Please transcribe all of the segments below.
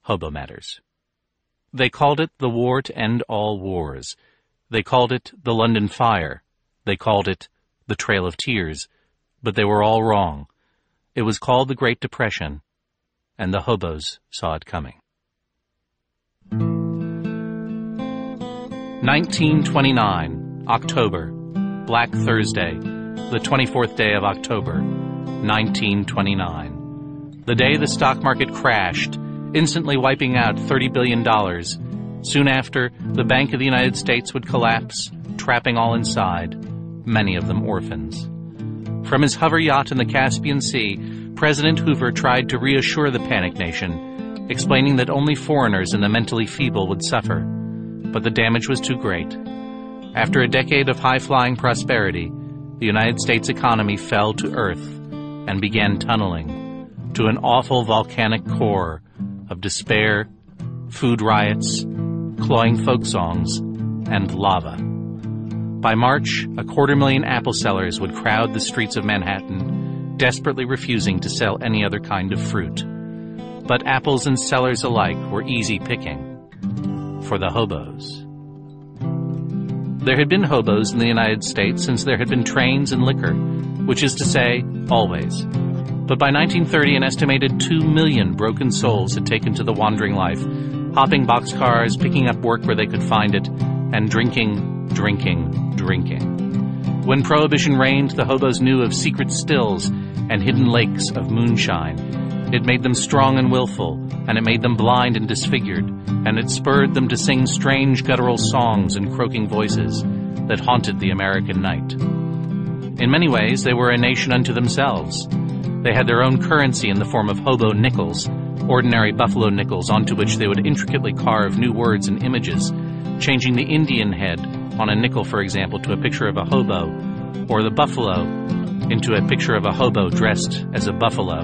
Hobo Matters. They called it the war to end all wars. They called it the London Fire. They called it the Trail of Tears. But they were all wrong. It was called the Great Depression, and the hobos saw it coming. 1929, October, Black Thursday, the 24th day of October, 1929. The day the stock market crashed, instantly wiping out $30 billion. Soon after, the Bank of the United States would collapse, trapping all inside, many of them orphans. From his hover yacht in the Caspian Sea, President Hoover tried to reassure the panicked nation, explaining that only foreigners and the mentally feeble would suffer. But the damage was too great. After a decade of high-flying prosperity, the United States economy fell to earth and began tunneling to an awful volcanic core of despair, food riots, cloying folk songs, and lava. By March, 250,000 apple sellers would crowd the streets of Manhattan, desperately refusing to sell any other kind of fruit. But apples and sellers alike were easy picking for the hobos. There had been hobos in the United States since there had been trains and liquor, which is to say, always. But by 1930, an estimated 2 million broken souls had taken to the wandering life, hopping boxcars, picking up work where they could find it, and drinking, drinking, drinking. When Prohibition reigned, the hobos knew of secret stills and hidden lakes of moonshine. It made them strong and willful, and it made them blind and disfigured, and it spurred them to sing strange guttural songs and croaking voices that haunted the American night. In many ways, they were a nation unto themselves. They had their own currency in the form of hobo nickels, ordinary buffalo nickels onto which they would intricately carve new words and images, changing the Indian head on a nickel, for example, to a picture of a hobo, or the buffalo into a picture of a hobo dressed as a buffalo.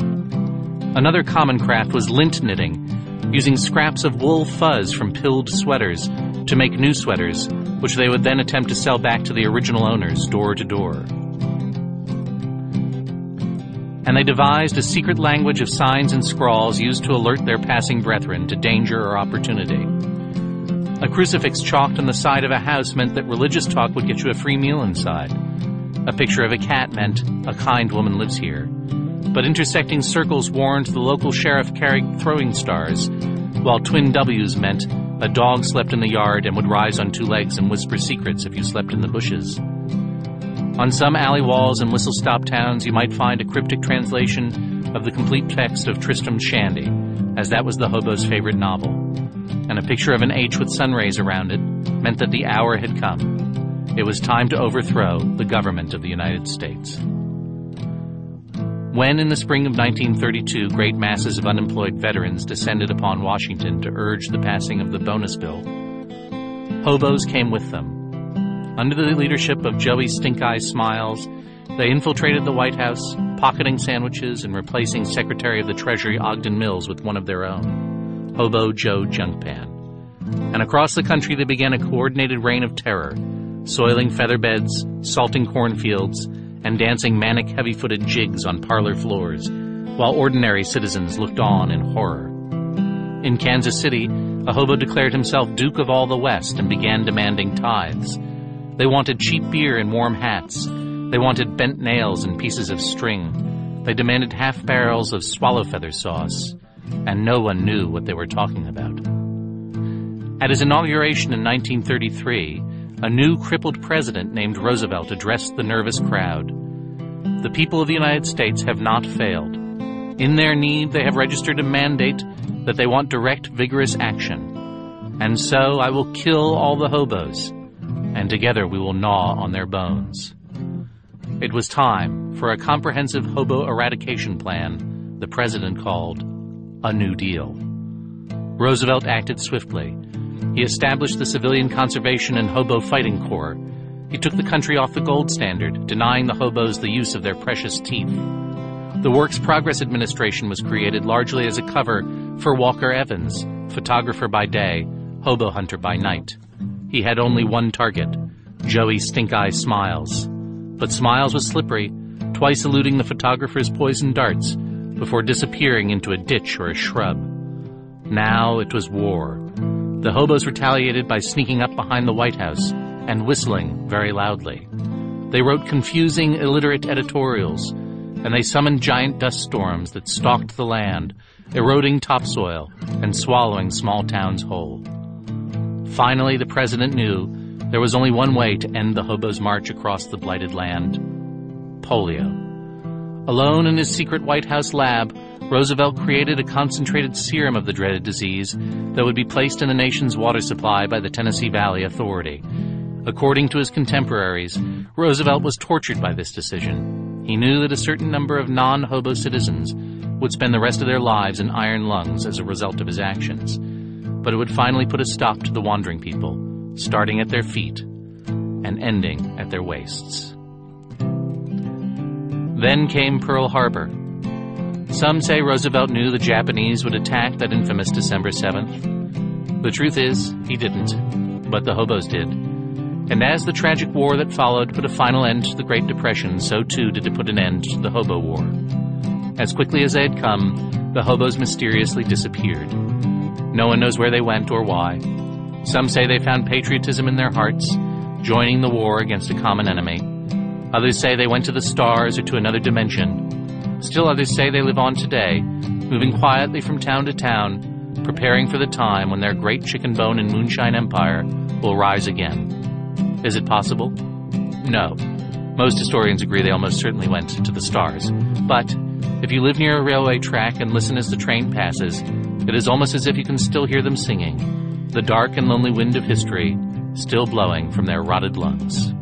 Another common craft was lint knitting, using scraps of wool fuzz from pilled sweaters to make new sweaters, which they would then attempt to sell back to the original owners door to door. And they devised a secret language of signs and scrawls used to alert their passing brethren to danger or opportunity. A crucifix chalked on the side of a house meant that religious talk would get you a free meal inside. A picture of a cat meant a kind woman lives here. But intersecting circles warned the local sheriff carried throwing stars, while twin W's meant a dog slept in the yard and would rise on 2 legs and whisper secrets if you slept in the bushes. On some alley walls in whistle-stop towns, you might find a cryptic translation of the complete text of Tristram Shandy, as that was the hobo's favorite novel. And a picture of an H with sun rays around it meant that the hour had come. It was time to overthrow the government of the United States. When, in the spring of 1932, great masses of unemployed veterans descended upon Washington to urge the passing of the bonus bill, hobos came with them. Under the leadership of Joey Stink-Eye Smiles, they infiltrated the White House, pocketing sandwiches and replacing Secretary of the Treasury Ogden Mills with one of their own, Hobo Joe Junkpan. And across the country they began a coordinated reign of terror, soiling featherbeds, salting cornfields, and dancing manic, heavy-footed jigs on parlor floors, while ordinary citizens looked on in horror. In Kansas City, a hobo declared himself Duke of all the West and began demanding tithes. They wanted cheap beer and warm hats. They wanted bent nails and pieces of string. They demanded half barrels of swallow feather sauce, and no one knew what they were talking about. At his inauguration in 1933, a new crippled president named Roosevelt addressed the nervous crowd. The people of the United States have not failed. In their need, they have registered a mandate that they want direct, vigorous action. And so I will kill all the hobos, and together we will gnaw on their bones. It was time for a comprehensive hobo eradication plan the president called a New Deal. Roosevelt acted swiftly. He established the Civilian Conservation and Hobo Fighting Corps. He took the country off the gold standard, denying the hobos the use of their precious teeth. The Works Progress Administration was created largely as a cover for Walker Evans, photographer by day, hobo hunter by night. He had only one target, Joey Stink-Eye Smiles. But Smiles was slippery, twice eluding the photographer's poisoned darts before disappearing into a ditch or a shrub. Now it was war. The hobos retaliated by sneaking up behind the White House and whistling very loudly. They wrote confusing, illiterate editorials, and they summoned giant dust storms that stalked the land, eroding topsoil and swallowing small towns whole. Finally, the president knew there was only one way to end the hobos' march across the blighted land: polio. Alone in his secret White House lab, Roosevelt created a concentrated serum of the dreaded disease that would be placed in the nation's water supply by the Tennessee Valley Authority. According to his contemporaries, Roosevelt was tortured by this decision. He knew that a certain number of non-hobo citizens would spend the rest of their lives in iron lungs as a result of his actions. But it would finally put a stop to the wandering people, starting at their feet and ending at their waists. Then came Pearl Harbor. Some say Roosevelt knew the Japanese would attack that infamous December 7th. The truth is, he didn't, but the hobos did. And as the tragic war that followed put a final end to the Great Depression, so too did it put an end to the Hobo War. As quickly as they had come, the hobos mysteriously disappeared. No one knows where they went or why. Some say they found patriotism in their hearts, joining the war against a common enemy. Others say they went to the stars or to another dimension. Still others say they live on today, moving quietly from town to town, preparing for the time when their great chicken bone and moonshine empire will rise again. Is it possible? No. Most historians agree they almost certainly went to the stars. But if you live near a railway track and listen as the train passes, it is almost as if you can still hear them singing, the dark and lonely wind of history still blowing from their rotted lungs.